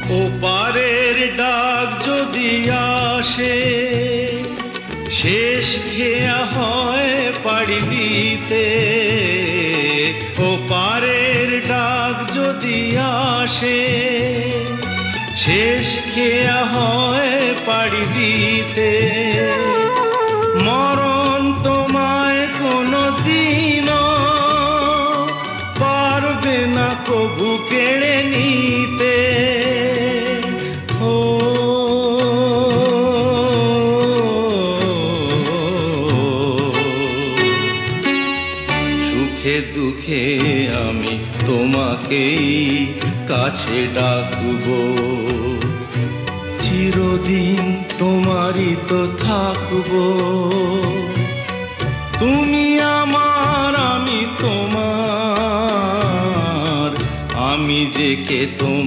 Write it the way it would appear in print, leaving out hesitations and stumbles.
ওপারের ডাক যদি আসে, শেষ খেয়া হয় পাড়ি দিতে। ওপারের ডাক যদি আসে, শেষ খেয়া হয় পাড়ি দিতে। মরণ তোমায় কোনো দিনও পারবে না কবু কেড়ে নিতে। সুখে দুঃখে আমি তোমাকেই কাছে ডাকবো, চিরদিন তোমারই তো থাকবো। তুমি আমার, আমি তোমার, আমি যে কে তোমার।